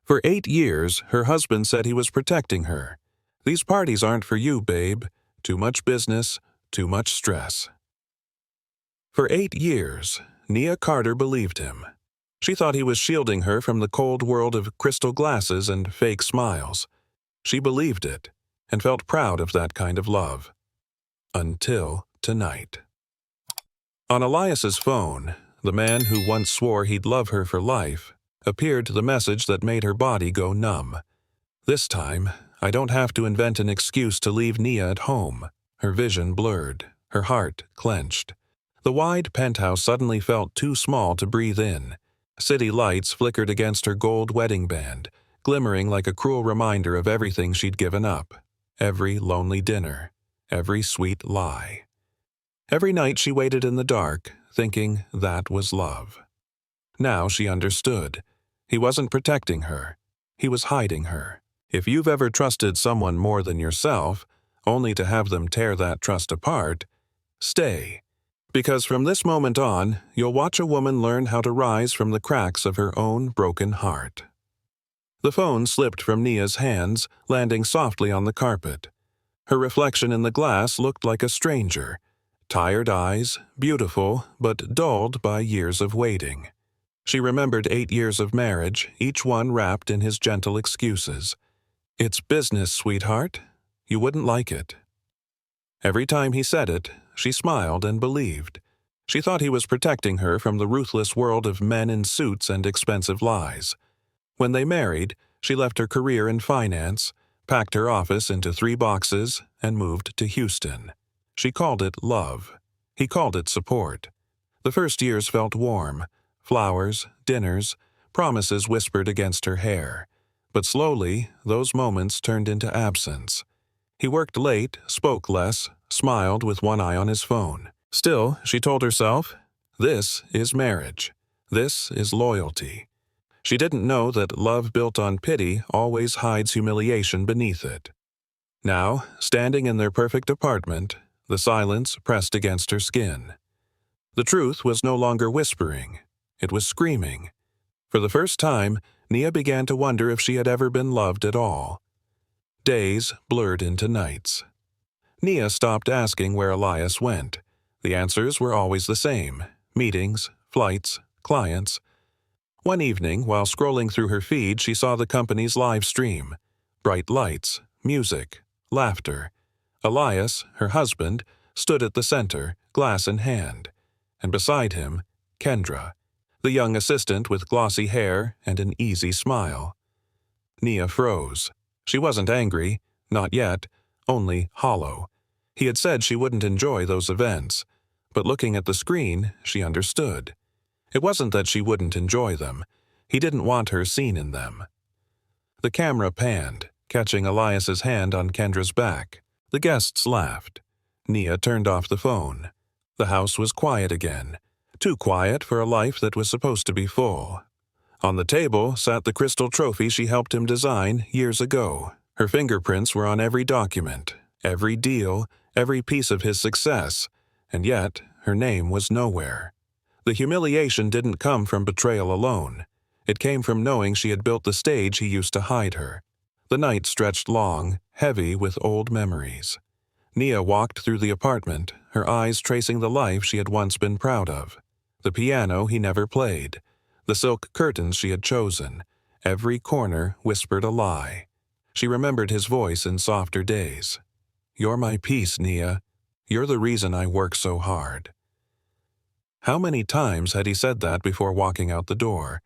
For 8 years, her husband said he was protecting her. "These parties aren't for you, babe. Too much business, too much stress." For 8 years, Nia Carter believed him. She thought he was shielding her from the cold world of crystal glasses and fake smiles. She believed it, and felt proud of that kind of love. Until tonight. On Elias's phone, the man who once swore he'd love her for life, appeared the message that made her body go numb. "This time, I don't have to invent an excuse to leave Nia at home." Her vision blurred, her heart clenched. The wide penthouse suddenly felt too small to breathe in. City lights flickered against her gold wedding band, glimmering like a cruel reminder of everything she'd given up. Every lonely dinner, every sweet lie. Every night she waited in the dark, thinking that was love. Now she understood. He wasn't protecting her. He was hiding her. If you've ever trusted someone more than yourself, only to have them tear that trust apart, stay. Because from this moment on, you'll watch a woman learn how to rise from the cracks of her own broken heart. The phone slipped from Nia's hands, landing softly on the carpet. Her reflection in the glass looked like a stranger. Tired eyes, beautiful, but dulled by years of waiting. She remembered 8 years of marriage, each one wrapped in his gentle excuses. "It's business, sweetheart. You wouldn't like it." Every time he said it, she smiled and believed. She thought he was protecting her from the ruthless world of men in suits and expensive lies. When they married, she left her career in finance, packed her office into 3 boxes, and moved to Houston. She called it love. He called it support. The first years felt warm. Flowers, dinners, promises whispered against her hair. But slowly, those moments turned into absence. He worked late, spoke less, smiled with one eye on his phone. Still, she told herself, this is marriage. This is loyalty. She didn't know that love built on pity always hides humiliation beneath it. Now, standing in their perfect apartment, the silence pressed against her skin. The truth was no longer whispering. It was screaming. For the first time, Nia began to wonder if she had ever been loved at all. Days blurred into nights. Nia stopped asking where Elias went. The answers were always the same: meetings, flights, clients. One evening, while scrolling through her feed, she saw the company's live stream. Bright lights, music, laughter. Elias, her husband, stood at the center, glass in hand. And beside him, Kendra, the young assistant with glossy hair and an easy smile. Nia froze. She wasn't angry, not yet, only hollow. He had said she wouldn't enjoy those events, but looking at the screen, she understood. It wasn't that she wouldn't enjoy them. He didn't want her seen in them. The camera panned, catching Elias's hand on Kendra's back. The guests laughed. Nia turned off the phone. The house was quiet again, too quiet for a life that was supposed to be full. On the table sat the crystal trophy she helped him design years ago. Her fingerprints were on every document, every deal, every piece of his success, and yet her name was nowhere. The humiliation didn't come from betrayal alone. It came from knowing she had built the stage he used to hide her. The night stretched long, heavy with old memories. Nia walked through the apartment, her eyes tracing the life she had once been proud of. The piano he never played, the silk curtains she had chosen. Every corner whispered a lie. She remembered his voice in softer days. "You're my peace, Nia. You're the reason I work so hard." How many times had he said that before walking out the door?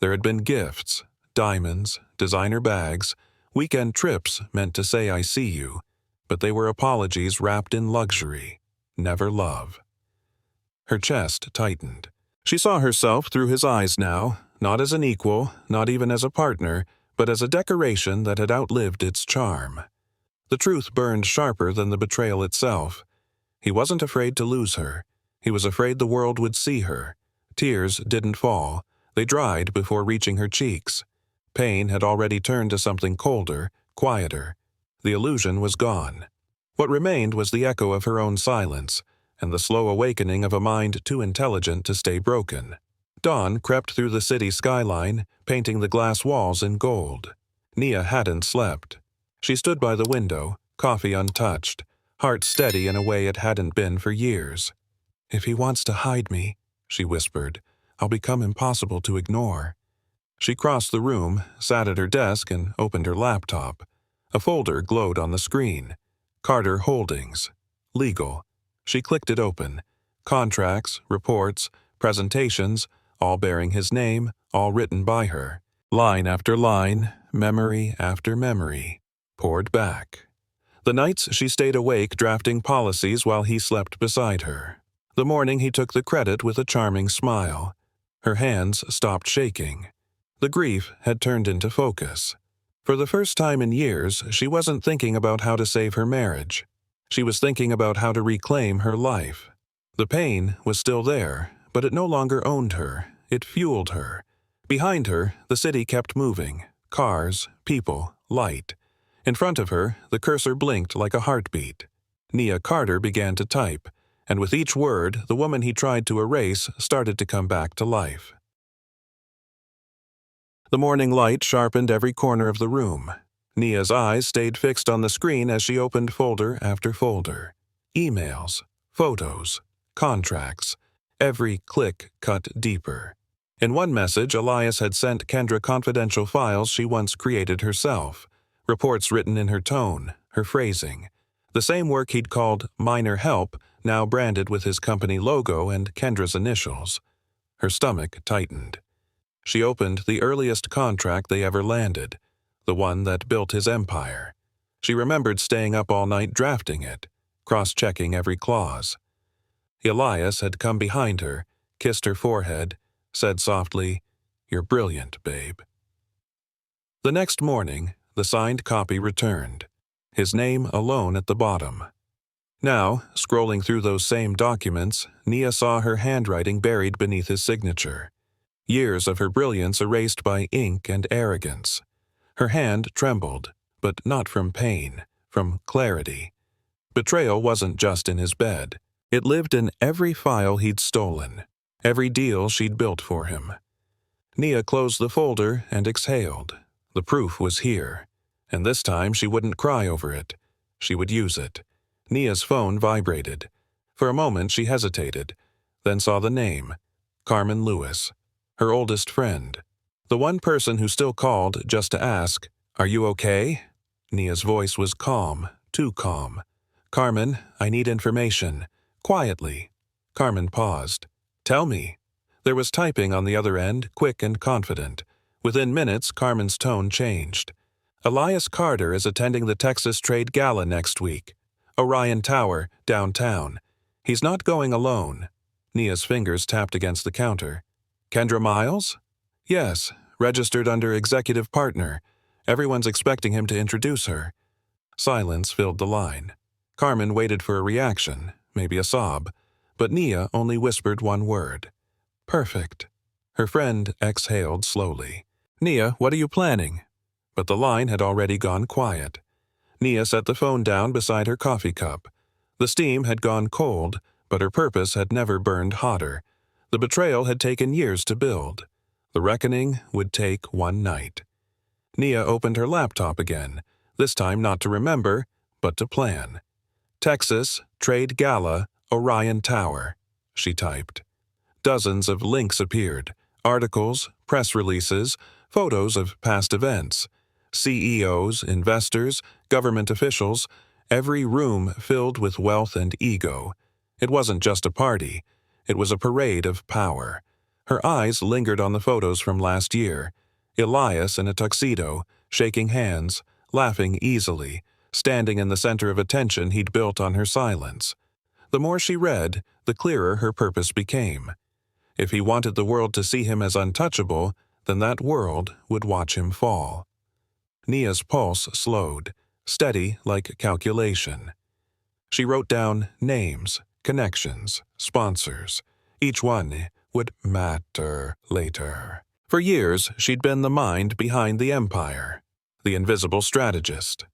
There had been gifts, diamonds, designer bags, weekend trips meant to say I see you, but they were apologies wrapped in luxury, never love. Her chest tightened. She saw herself through his eyes now, not as an equal, not even as a partner, but as a decoration that had outlived its charm. The truth burned sharper than the betrayal itself. He wasn't afraid to lose her. He was afraid the world would see her. Tears didn't fall. They dried before reaching her cheeks. Pain had already turned to something colder, quieter. The illusion was gone. What remained was the echo of her own silence, and the slow awakening of a mind too intelligent to stay broken. Dawn crept through the city skyline, painting the glass walls in gold. Nia hadn't slept. She stood by the window, coffee untouched, heart steady in a way it hadn't been for years. "If he wants to hide me," she whispered, "I'll become impossible to ignore." She crossed the room, sat at her desk, and opened her laptop. A folder glowed on the screen. Carter Holdings. Legal. She clicked it open. Contracts, reports, presentations, all bearing his name, all written by her. Line after line, memory after memory, poured back. The nights she stayed awake drafting policies while he slept beside her. The morning he took the credit with a charming smile. Her hands stopped shaking. The grief had turned into focus. For the first time in years, she wasn't thinking about how to save her marriage. She was thinking about how to reclaim her life. The pain was still there, but it no longer owned her. It fueled her. Behind her, the city kept moving. Cars, people, light. In front of her, the cursor blinked like a heartbeat. Nia Carter began to type, and with each word, the woman he tried to erase started to come back to life. The morning light sharpened every corner of the room. Nia's eyes stayed fixed on the screen as she opened folder after folder. Emails, photos, contracts. Every click cut deeper. In one message, Elias had sent Kendra confidential files she once created herself. Reports written in her tone, her phrasing. The same work he'd called minor help, now branded with his company logo and Kendra's initials. Her stomach tightened. She opened the earliest contract they ever landed, the one that built his empire. She remembered staying up all night drafting it, cross-checking every clause. Elias had come behind her, kissed her forehead, said softly, "You're brilliant, babe." The next morning, the signed copy returned, his name alone at the bottom. Now, scrolling through those same documents, Nia saw her handwriting buried beneath his signature. Years of her brilliance erased by ink and arrogance. Her hand trembled, but not from pain, from clarity. Betrayal wasn't just in his bed. It lived in every file he'd stolen, every deal she'd built for him. Nia closed the folder and exhaled. The proof was here, and this time she wouldn't cry over it. She would use it. Nia's phone vibrated. For a moment she hesitated, then saw the name, Carmen Lewis. Her oldest friend. The one person who still called just to ask, "Are you okay?" Nia's voice was calm, too calm. "Carmen, I need information." Quietly. Carmen paused. "Tell me." There was typing on the other end, quick and confident. Within minutes, Carmen's tone changed. "Elias Carter is attending the Texas Trade Gala next week. Orion Tower, downtown. He's not going alone." Nia's fingers tapped against the counter. "Kendra Miles?" "Yes, registered under executive partner. Everyone's expecting him to introduce her." Silence filled the line. Carmen waited for a reaction, maybe a sob, but Nia only whispered one word. "Perfect." Her friend exhaled slowly. "Nia, what are you planning?" But the line had already gone quiet. Nia set the phone down beside her coffee cup. The steam had gone cold, but her purpose had never burned hotter. The betrayal had taken years to build. The reckoning would take one night. Nia opened her laptop again, this time not to remember, but to plan. "Texas, Trade Gala, Orion Tower," she typed. Dozens of links appeared, articles, press releases, photos of past events. CEOs, investors, government officials, every room filled with wealth and ego. It wasn't just a party. It was a parade of power. Her eyes lingered on the photos from last year. Elias in a tuxedo, shaking hands, laughing easily, standing in the center of attention he'd built on her silence. The more she read, the clearer her purpose became. If he wanted the world to see him as untouchable, then that world would watch him fall. Nia's pulse slowed, steady like calculation. She wrote down names, connections, sponsors. Each one would matter later. For years, she'd been the mind behind the empire, the invisible strategist.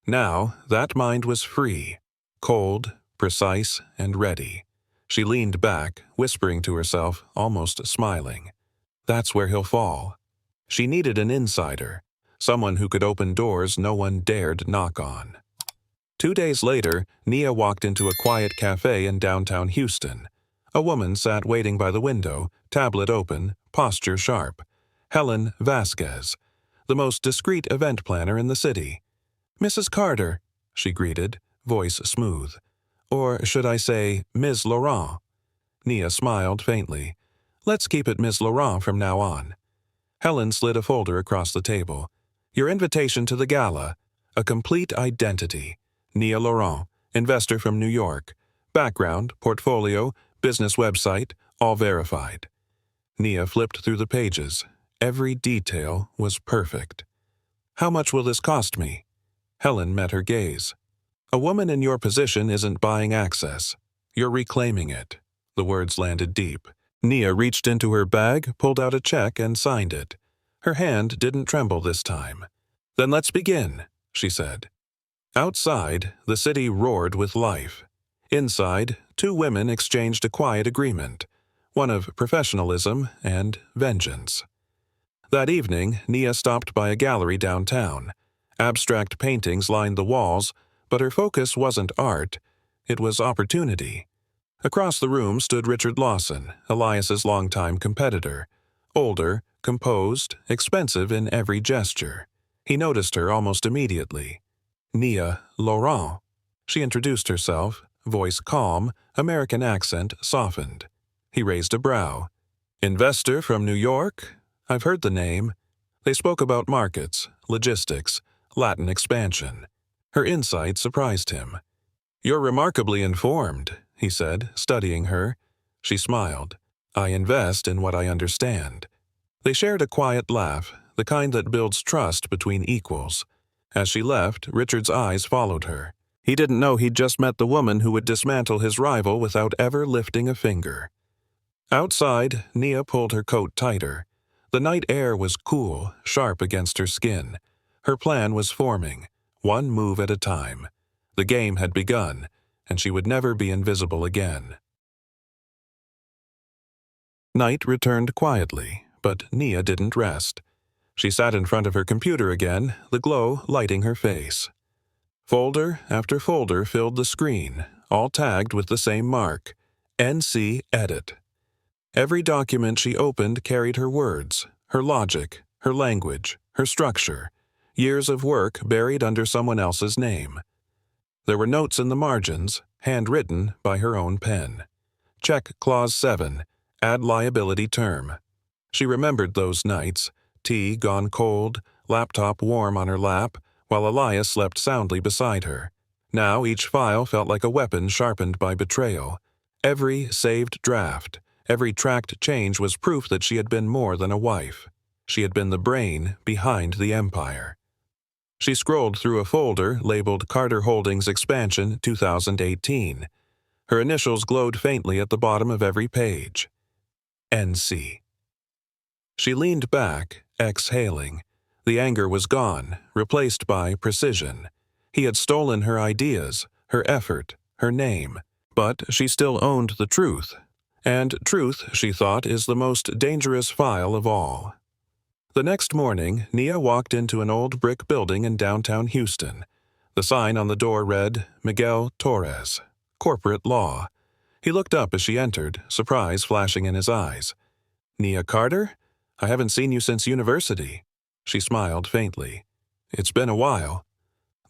Now, that mind was free, cold, precise, and ready. She leaned back, whispering to herself, almost smiling. That's where he'll fall. She needed an insider, someone who could open doors no one dared knock on. 2 days later, Nia walked into a quiet cafe in downtown Houston. A woman sat waiting by the window, tablet open, posture sharp. Helen Vasquez, the most discreet event planner in the city. "Mrs. Carter," she greeted, voice smooth. Or should I say, Ms. Laurent? Nia smiled faintly. "Let's keep it Ms. Laurent from now on." Helen slid a folder across the table. "Your invitation to the gala. A complete identity. Nia Laurent, investor from New York. Background, portfolio, business website, all verified." Nia flipped through the pages. Every detail was perfect. "How much will this cost me?" Helen met her gaze. "A woman in your position isn't buying access. You're reclaiming it." The words landed deep. Nia reached into her bag, pulled out a check, and signed it. Her hand didn't tremble this time. "Then let's begin," she said. Outside, the city roared with life. Inside, 2 women exchanged a quiet agreement, one of professionalism and vengeance. That evening, Nia stopped by a gallery downtown. Abstract paintings lined the walls, but her focus wasn't art, it was opportunity. Across the room stood Richard Lawson, Elias's longtime competitor. Older, composed, expensive in every gesture. He noticed her almost immediately. "Nia Laurent." She introduced herself, voice calm, American accent softened. He raised a brow. "Investor from New York? I've heard the name." They spoke about markets, logistics, Latin expansion. Her insight surprised him. "You're remarkably informed," he said, studying her. She smiled. "I invest in what I understand." They shared a quiet laugh, the kind that builds trust between equals. As she left, Richard's eyes followed her. He didn't know he'd just met the woman who would dismantle his rival without ever lifting a finger. Outside, Nia pulled her coat tighter. The night air was cool, sharp against her skin. Her plan was forming, one move at a time. The game had begun, and she would never be invisible again. Night returned quietly, but Nia didn't rest. She sat in front of her computer again, the glow lighting her face. Folder after folder filled the screen, all tagged with the same mark, NC Edit. Every document she opened carried her words, her logic, her language, her structure, years of work buried under someone else's name. There were notes in the margins, handwritten by her own pen. Check Clause 7, add liability term. She remembered those nights, tea gone cold, laptop warm on her lap, while Elias slept soundly beside her. Now each file felt like a weapon sharpened by betrayal. Every saved draft, every tracked change was proof that she had been more than a wife. She had been the brain behind the empire. She scrolled through a folder labeled Carter Holdings Expansion 2018. Her initials glowed faintly at the bottom of every page. NC. She leaned back, exhaling. The anger was gone, replaced by precision. He had stolen her ideas, her effort, her name. But she still owned the truth. And truth, she thought, is the most dangerous file of all. The next morning, Nia walked into an old brick building in downtown Houston. The sign on the door read, Miguel Torres, Corporate Law. He looked up as she entered, surprise flashing in his eyes. "Nia Carter? I haven't seen you since university." She smiled faintly. "It's been a while."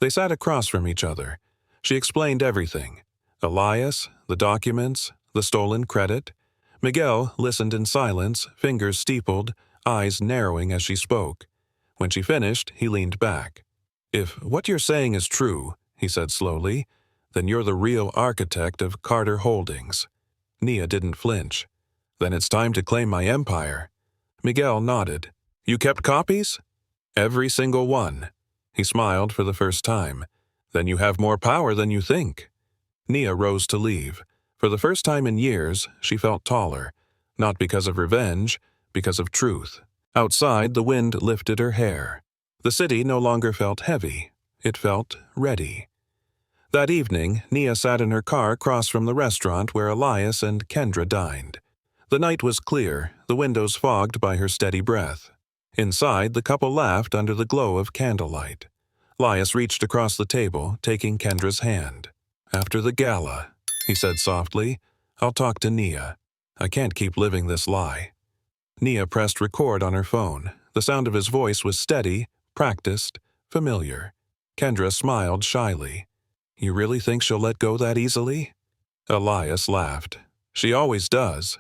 They sat across from each other. She explained everything. Elias, the documents, the stolen credit. Miguel listened in silence, fingers steepled, eyes narrowing as she spoke. When she finished, he leaned back. "If what you're saying is true," he said slowly, "then you're the real architect of Carter Holdings." Nia didn't flinch. "Then it's time to claim my empire." Miguel nodded. "You kept copies?" "Every single one." He smiled for the first time. "Then you have more power than you think." Nia rose to leave. For the first time in years, she felt taller. Not because of revenge, because of truth. Outside, the wind lifted her hair. The city no longer felt heavy. It felt ready. That evening, Nia sat in her car across from the restaurant where Elias and Kendra dined. The night was clear, the windows fogged by her steady breath. Inside, the couple laughed under the glow of candlelight. Elias reached across the table, taking Kendra's hand. "After the gala," he said softly, "I'll talk to Nia. I can't keep living this lie." Nia pressed record on her phone. The sound of his voice was steady, practiced, familiar. Kendra smiled shyly. "You really think she'll let go that easily?" Elias laughed. "She always does."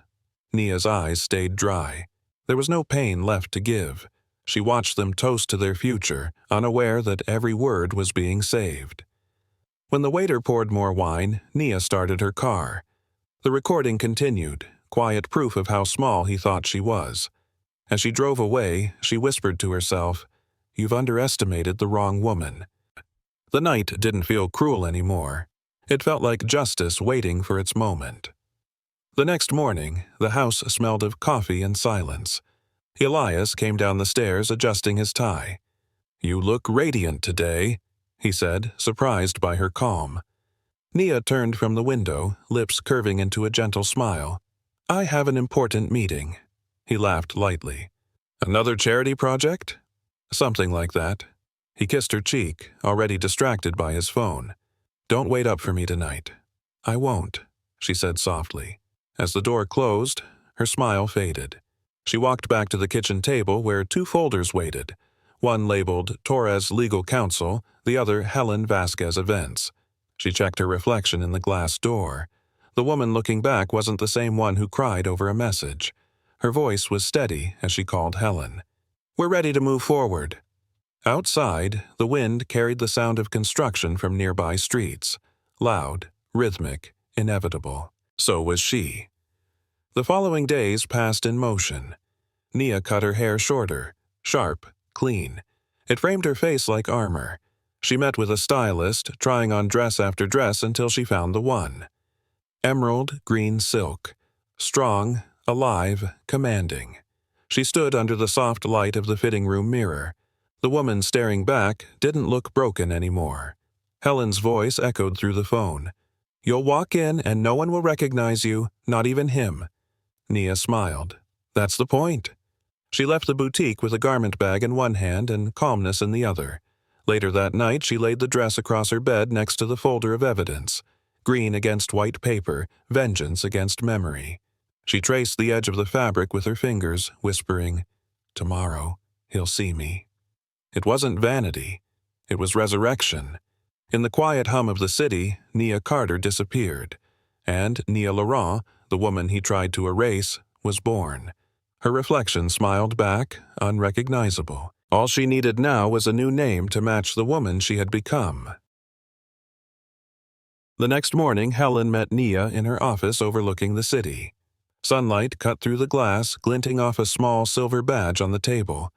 Nia's eyes stayed dry. There was no pain left to give. She watched them toast to their future, unaware that every word was being saved. When the waiter poured more wine, Nia started her car. The recording continued, quiet proof of how small he thought she was. As she drove away, she whispered to herself, "You've underestimated the wrong woman." The night didn't feel cruel anymore. It felt like justice waiting for its moment. The next morning, the house smelled of coffee and silence. Elias came down the stairs adjusting his tie. "You look radiant today," he said, surprised by her calm. Nia turned from the window, lips curving into a gentle smile. "I have an important meeting." He laughed lightly. "Another charity project?" "Something like that." He kissed her cheek, already distracted by his phone. "Don't wait up for me tonight." "I won't," she said softly. As the door closed, her smile faded. She walked back to the kitchen table where 2 folders waited, one labeled Torres Legal Counsel, the other Helen Vasquez Events. She checked her reflection in the glass door. The woman looking back wasn't the same one who cried over a message. Her voice was steady as she called Helen. "We're ready to move forward." Outside, the wind carried the sound of construction from nearby streets. Loud, rhythmic, inevitable. So was she. The following days passed in motion. Nia cut her hair shorter, sharp, clean. It framed her face like armor. She met with a stylist, trying on dress after dress until she found the one. Emerald green silk. Strong, alive, commanding. She stood under the soft light of the fitting room mirror. The woman staring back didn't look broken anymore. Helen's voice echoed through the phone. "You'll walk in and no one will recognize you, not even him." Nia smiled. "That's the point." She left the boutique with a garment bag in one hand and calmness in the other. Later that night, she laid the dress across her bed next to the folder of evidence. Green against white paper, vengeance against memory. She traced the edge of the fabric with her fingers, whispering, "Tomorrow, he'll see me." It wasn't vanity. It was resurrection. In the quiet hum of the city, Nia Carter disappeared. And Nia Laurent, the woman he tried to erase, was born. Her reflection smiled back, unrecognizable. All she needed now was a new name to match the woman she had become. The next morning, Helen met Nia in her office overlooking the city. Sunlight cut through the glass, glinting off a small silver badge on the table.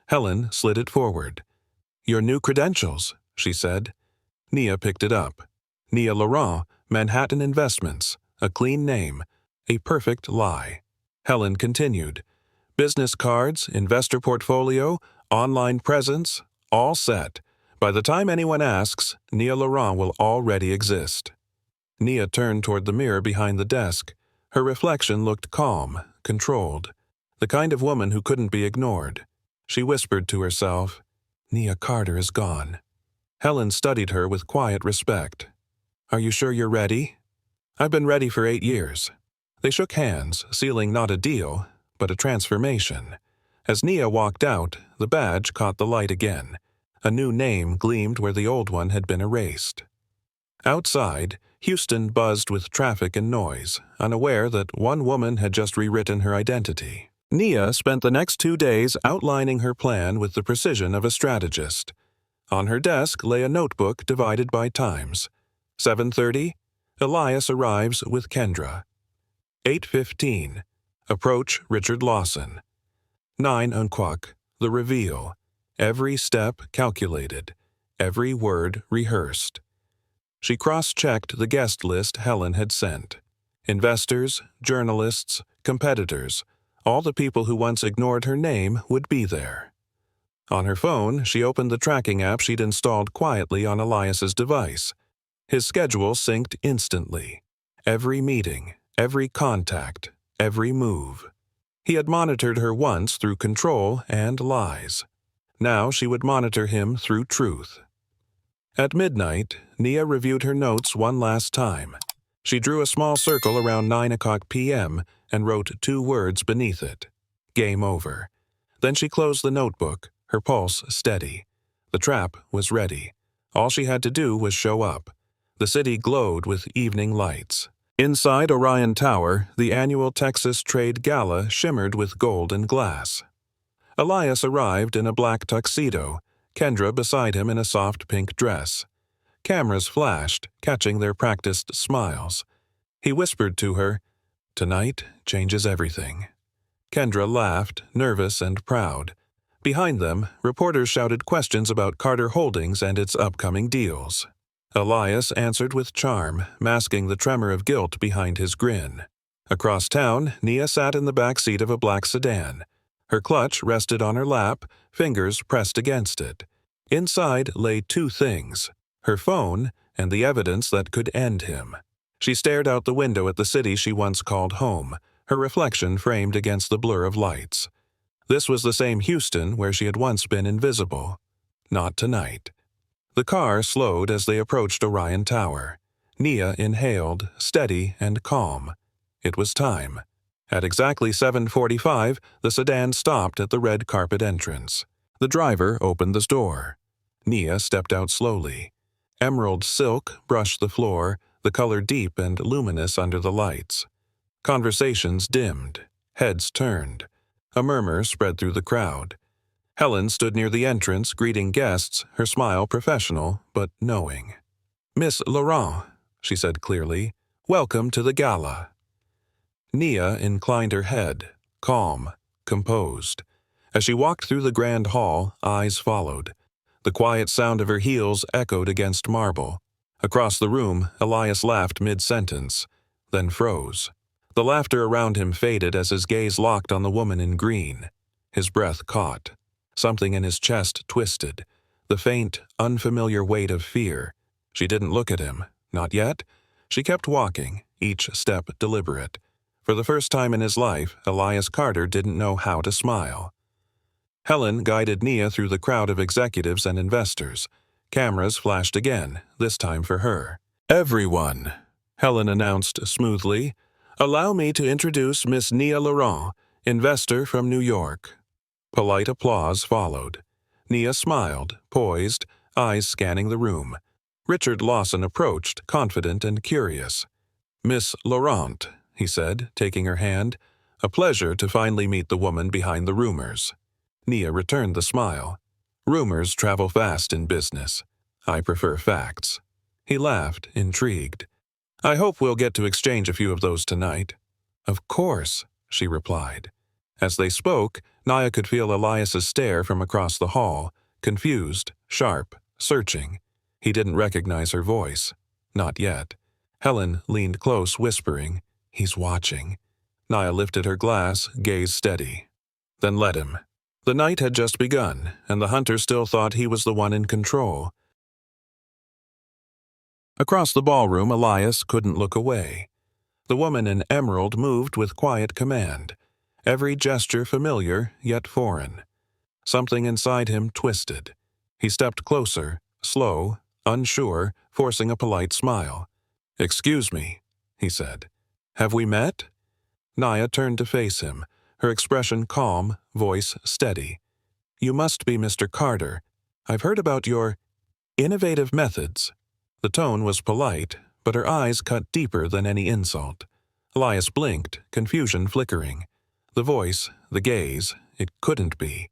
Helen slid it forward. "Your new credentials," she said. Nia picked it up. Nia Laurent, Manhattan Investments, a clean name, a perfect lie. Helen continued. "Business cards, investor portfolio, online presence, all set. By the time anyone asks, Nia Laurent will already exist." Nia turned toward the mirror behind the desk. Her reflection looked calm, controlled. The kind of woman who couldn't be ignored. She whispered to herself, "Nia Carter is gone." Helen studied her with quiet respect. "Are you sure you're ready?" "I've been ready for 8 years." They shook hands, sealing not a deal, but a transformation. As Nia walked out, the badge caught the light again. A new name gleamed where the old one had been erased. Outside, Houston buzzed with traffic and noise, unaware that one woman had just rewritten her identity. Nia spent the next 2 days outlining her plan with the precision of a strategist. On her desk lay a notebook divided by times. 7:30, Elias arrives with Kendra. 8:15, approach Richard Lawson. 9 unquoque, the reveal. Every step calculated, every word rehearsed. She cross-checked the guest list Helen had sent. Investors, journalists, competitors, all the people who once ignored her name would be there. On her phone, she opened the tracking app she'd installed quietly on Elias's device. His schedule synced instantly. Every meeting, every contact, every move. He had monitored her once through control and lies. Now she would monitor him through truth. At midnight, Nia reviewed her notes one last time. She drew a small circle around 9 p.m. and wrote 2 words beneath it. Game over. Then she closed the notebook, her pulse steady. The trap was ready. All she had to do was show up. The city glowed with evening lights. Inside Orion Tower, the annual Texas Trade Gala shimmered with gold and glass. Elias arrived in a black tuxedo, Kendra beside him in a soft pink dress. Cameras flashed, catching their practiced smiles. He whispered to her, "Tonight changes everything." Kendra laughed, nervous and proud. Behind them, reporters shouted questions about Carter Holdings and its upcoming deals. Elias answered with charm, masking the tremor of guilt behind his grin. Across town, Nia sat in the back seat of a black sedan. Her clutch rested on her lap, fingers pressed against it. Inside lay 2 things: her phone and the evidence that could end him. She stared out the window at the city she once called home, her reflection framed against the blur of lights. This was the same Houston where she had once been invisible. Not tonight. The car slowed as they approached Orion Tower. Nia inhaled, steady and calm. It was time. At exactly 7:45, the sedan stopped at the red carpet entrance. The driver opened the door. Nia stepped out slowly. Emerald silk brushed the floor, the color deep and luminous under the lights. Conversations dimmed. Heads turned. A murmur spread through the crowd. Helen stood near the entrance, greeting guests, her smile professional but knowing. "Miss Laurent," she said clearly, "welcome to the gala." Nia inclined her head, calm, composed. As she walked through the grand hall, eyes followed. The quiet sound of her heels echoed against marble. Across the room, Elias laughed mid-sentence, then froze. The laughter around him faded as his gaze locked on the woman in green. His breath caught. Something in his chest twisted. The faint, unfamiliar weight of fear. She didn't look at him. Not yet. She kept walking, each step deliberate. For the first time in his life, Elias Carter didn't know how to smile. Helen guided Nia through the crowd of executives and investors. Cameras flashed again, this time for her. "Everyone," Helen announced smoothly, "allow me to introduce Miss Nia Laurent, investor from New York." Polite applause followed. Nia smiled, poised, eyes scanning the room. Richard Lawson approached, confident and curious. "Miss Laurent," he said, taking her hand, "a pleasure to finally meet the woman behind the rumors." Nia returned the smile. "Rumors travel fast in business. I prefer facts." He laughed, intrigued. "I hope we'll get to exchange a few of those tonight." "Of course," she replied. As they spoke, Nia could feel Elias's stare from across the hall, confused, sharp, searching. He didn't recognize her voice. Not yet. Helen leaned close, whispering, "He's watching." Nia lifted her glass, gaze steady. "Then let him." The night had just begun, and the hunter still thought he was the one in control. Across the ballroom, Elias couldn't look away. The woman in emerald moved with quiet command, every gesture familiar yet foreign. Something inside him twisted. He stepped closer, slow, unsure, forcing a polite smile. "Excuse me," he said. "Have we met?" Nia turned to face him, her expression calm, voice steady. "You must be Mr. Carter. I've heard about your innovative methods." The tone was polite, but her eyes cut deeper than any insult. Elias blinked, confusion flickering. The voice, the gaze, it couldn't be.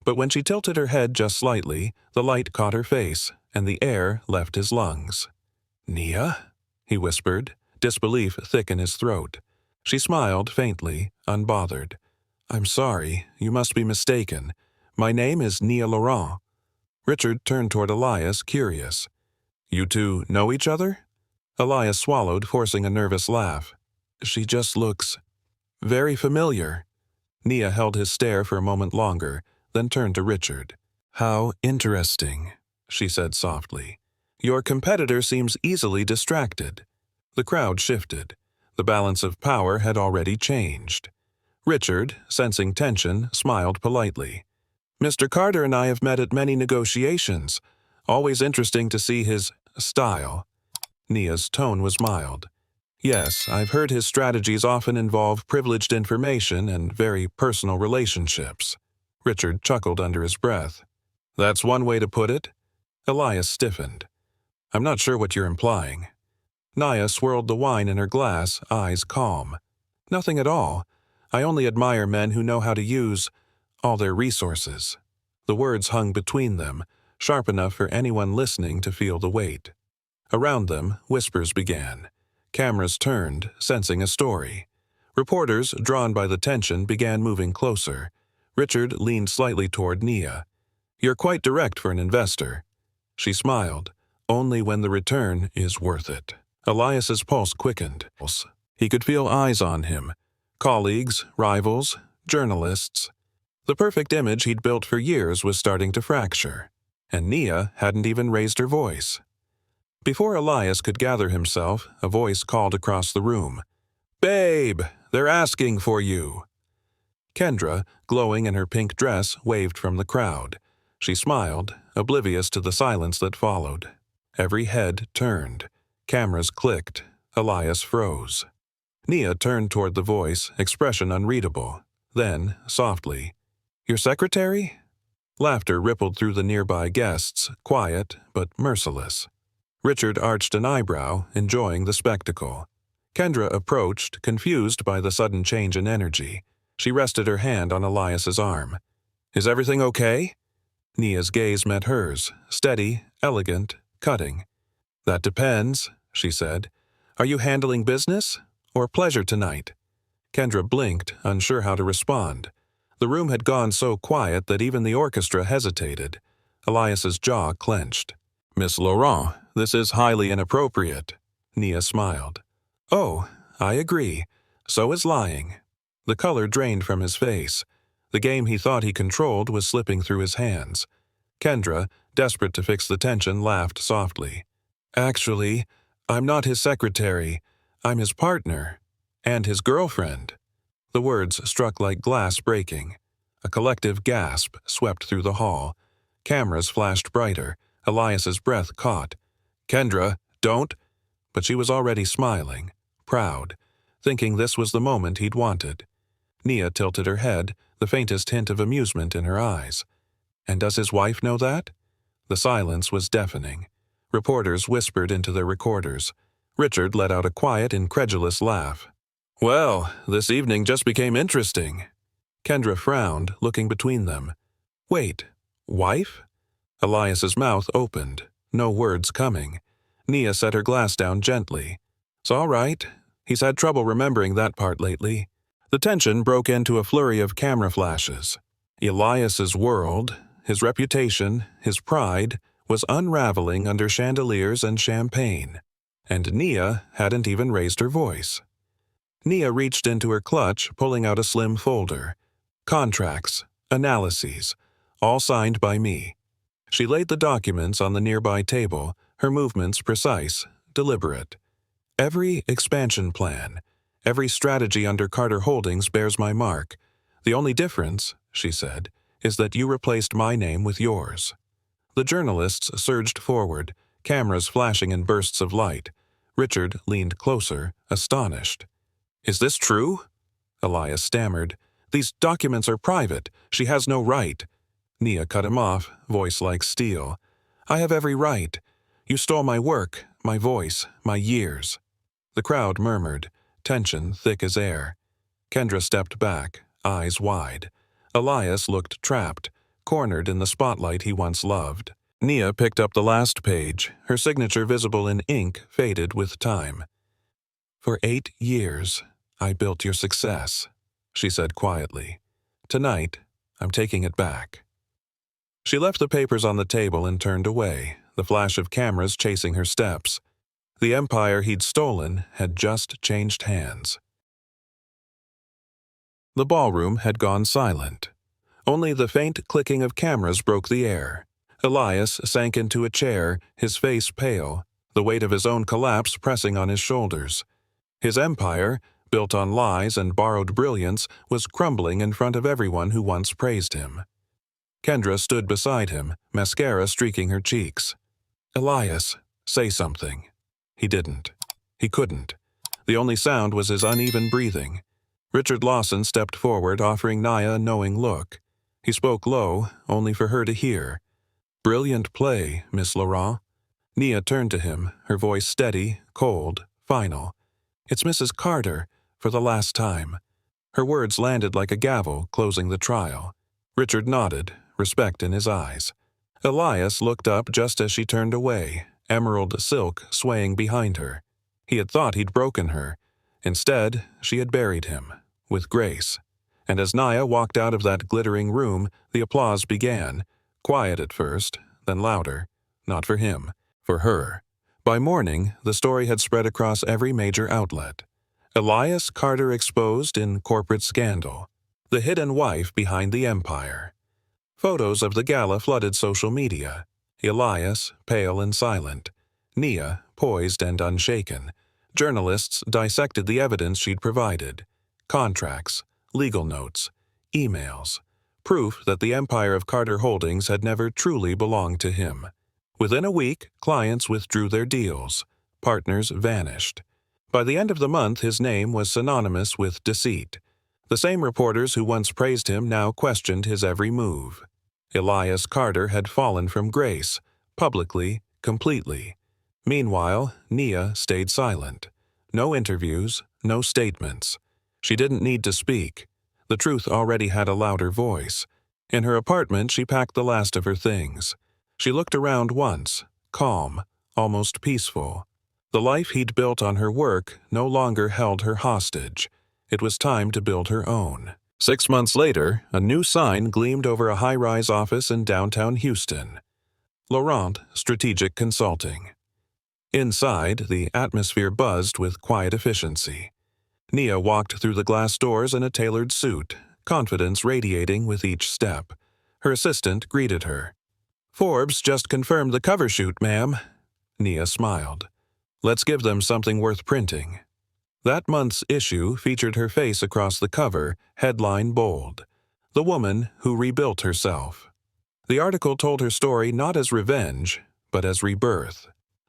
But when she tilted her head just slightly, the light caught her face, and the air left his lungs. "Nia?" he whispered, disbelief thick in his throat. She smiled faintly, unbothered. "I'm sorry, you must be mistaken. My name is Nia Laurent." Richard turned toward Elias, curious. "You two know each other?" Elias swallowed, forcing a nervous laugh. "She just looks very familiar." Nia held his stare for a moment longer, then turned to Richard. "How interesting," she said softly. "Your competitor seems easily distracted." The crowd shifted. The balance of power had already changed. Richard, sensing tension, smiled politely. "Mr. Carter and I have met at many negotiations. Always interesting to see his style." Nia's tone was mild. "Yes, I've heard his strategies often involve privileged information and very personal relationships." Richard chuckled under his breath. "That's one way to put it." Elias stiffened. "I'm not sure what you're implying." Nia swirled the wine in her glass, eyes calm. "Nothing at all. I only admire men who know how to use all their resources." The words hung between them, sharp enough for anyone listening to feel the weight. Around them, whispers began. Cameras turned, sensing a story. Reporters, drawn by the tension, began moving closer. Richard leaned slightly toward Nia. "You're quite direct for an investor." She smiled. "Only when the return is worth it." Elias's pulse quickened. He could feel eyes on him. Colleagues, rivals, journalists. The perfect image he'd built for years was starting to fracture. And Nia hadn't even raised her voice. Before Elias could gather himself, a voice called across the room. "Babe, they're asking for you." Kendra, glowing in her pink dress, waved from the crowd. She smiled, oblivious to the silence that followed. Every head turned. Cameras clicked. Elias froze. Nia turned toward the voice, expression unreadable. Then, softly, "Your secretary?" Laughter rippled through the nearby guests, quiet but merciless. Richard arched an eyebrow, enjoying the spectacle. Kendra approached, confused by the sudden change in energy. She rested her hand on Elias's arm. "Is everything okay?" Nia's gaze met hers, steady, elegant, cutting. "That depends," she said. "Are you handling business or pleasure tonight?" Kendra blinked, unsure how to respond. The room had gone so quiet that even the orchestra hesitated. Elias's jaw clenched. "Miss Laurent, this is highly inappropriate." Nia smiled. "Oh, I agree. So is lying." The color drained from his face. The game he thought he controlled was slipping through his hands. Kendra, desperate to fix the tension, laughed softly. "Actually, I'm not his secretary. I'm his partner. And his girlfriend." The words struck like glass breaking. A collective gasp swept through the hall. Cameras flashed brighter. Elias's breath caught. "Kendra, don't." But she was already smiling, proud, thinking this was the moment he'd wanted. Nia tilted her head, the faintest hint of amusement in her eyes. "And does his wife know that?" The silence was deafening. Reporters whispered into their recorders. Richard let out a quiet, incredulous laugh. "Well, this evening just became interesting." Kendra frowned, looking between them. "Wait, wife?" Elias's mouth opened, no words coming. Nia set her glass down gently. "It's all right. He's had trouble remembering that part lately." The tension broke into a flurry of camera flashes. Elias's world, his reputation, his pride, was unraveling under chandeliers and champagne. And Nia hadn't even raised her voice. Nia reached into her clutch, pulling out a slim folder. Contracts, analyses, all signed by me. She laid the documents on the nearby table, her movements precise, deliberate. "Every expansion plan, every strategy under Carter Holdings bears my mark. The only difference," she said, "is that you replaced my name with yours." The journalists surged forward, cameras flashing in bursts of light. Richard leaned closer, astonished. "Is this true?" Elias stammered. "These documents are private. She has no right." Nia cut him off, voice like steel. "I have every right. You stole my work, my voice, my years." The crowd murmured, tension thick as air. Kendra stepped back, eyes wide. Elias looked trapped, cornered in the spotlight he once loved. Nia picked up the last page, her signature visible in ink faded with time. "For 8 years, I built your success," she said quietly. "Tonight, I'm taking it back." She left the papers on the table and turned away, the flash of cameras chasing her steps. The empire he'd stolen had just changed hands. The ballroom had gone silent. Only the faint clicking of cameras broke the air. Elias sank into a chair, his face pale, the weight of his own collapse pressing on his shoulders. His empire, built on lies and borrowed brilliance, was crumbling in front of everyone who once praised him. Kendra stood beside him, mascara streaking her cheeks. "Elias, say something." He didn't. He couldn't. The only sound was his uneven breathing. Richard Lawson stepped forward, offering Nia a knowing look. He spoke low, only for her to hear. "Brilliant play, Miss Laurent." Nia turned to him, her voice steady, cold, final. "It's Mrs. Carter, for the last time." Her words landed like a gavel, closing the trial. Richard nodded, respect in his eyes. Elias looked up just as she turned away, emerald silk swaying behind her. He had thought he'd broken her. Instead, she had buried him, with grace. And as Nia walked out of that glittering room, the applause began, quiet at first, then louder. Not for him, for her. By morning, the story had spread across every major outlet. Elias Carter exposed in corporate scandal. The hidden wife behind the empire. Photos of the gala flooded social media. Elias, pale and silent. Nia, poised and unshaken. Journalists dissected the evidence she'd provided. Contracts, legal notes, emails. Proof that the empire of Carter Holdings had never truly belonged to him. Within a week, clients withdrew their deals. Partners vanished. By the end of the month, his name was synonymous with deceit. The same reporters who once praised him now questioned his every move. Elias Carter had fallen from grace, publicly, completely. Meanwhile, Nia stayed silent. No interviews, no statements. She didn't need to speak. The truth already had a louder voice. In her apartment, she packed the last of her things. She looked around once, calm, almost peaceful. The life he'd built on her work no longer held her hostage. It was time to build her own. 6 months later, a new sign gleamed over a high-rise office in downtown Houston. Laurent Strategic Consulting. Inside, the atmosphere buzzed with quiet efficiency. Nia walked through the glass doors in a tailored suit, confidence radiating with each step. Her assistant greeted her. "Forbes just confirmed the cover shoot, ma'am." Nia smiled. "Let's give them something worth printing." That month's issue featured her face across the cover, headline bold. "The woman who rebuilt herself." The article told her story not as revenge, but as rebirth.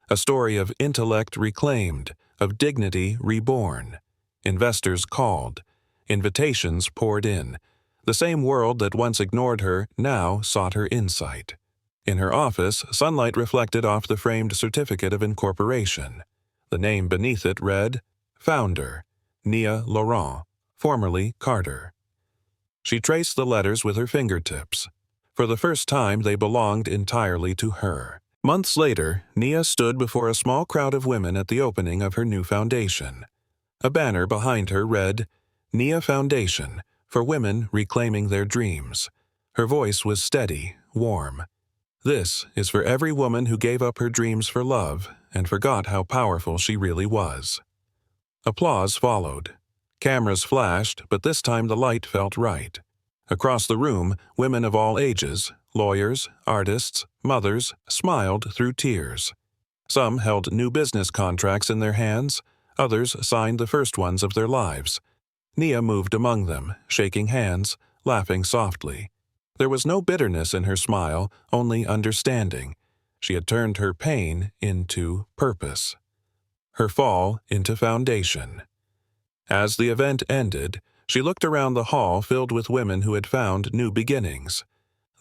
A story of intellect reclaimed, of dignity reborn. Investors called. Invitations poured in. The same world that once ignored her now sought her insight. In her office, sunlight reflected off the framed certificate of incorporation. The name beneath it read, Founder, Nia Laurent, formerly Carter. She traced the letters with her fingertips. For the first time, they belonged entirely to her. Months later, Nia stood before a small crowd of women at the opening of her new foundation. A banner behind her read, Nia Foundation, for women reclaiming their dreams. Her voice was steady, warm. "This is for every woman who gave up her dreams for love and forgot how powerful she really was." Applause followed. Cameras flashed, but this time the light felt right. Across the room, women of all ages, lawyers, artists, mothers, smiled through tears. Some held new business contracts in their hands, others signed the first ones of their lives. Nia moved among them, shaking hands, laughing softly. There was no bitterness in her smile, only understanding. She had turned her pain into purpose. Her fall into foundation. As the event ended, she looked around the hall filled with women who had found new beginnings.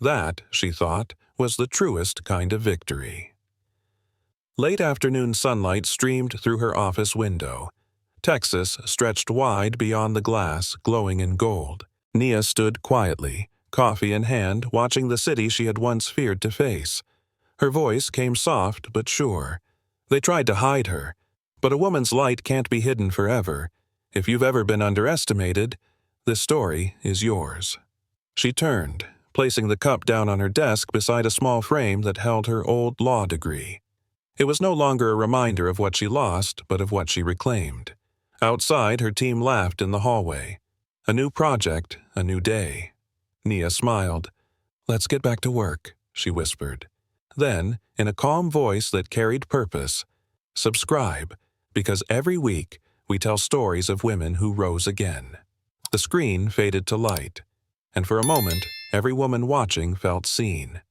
That, she thought, was the truest kind of victory. Late afternoon sunlight streamed through her office window. Texas stretched wide beyond the glass, glowing in gold. Nia stood quietly, coffee in hand, watching the city she had once feared to face. Her voice came soft but sure. They tried to hide her. But a woman's light can't be hidden forever. If you've ever been underestimated, this story is yours. She turned, placing the cup down on her desk beside a small frame that held her old law degree. It was no longer a reminder of what she lost, but of what she reclaimed. Outside, her team laughed in the hallway. A new project, a new day. Nia smiled. "Let's get back to work," she whispered. Then, in a calm voice that carried purpose, "Subscribe, because every week we tell stories of women who rose again. The screen faded to light, and for a moment, every woman watching felt seen.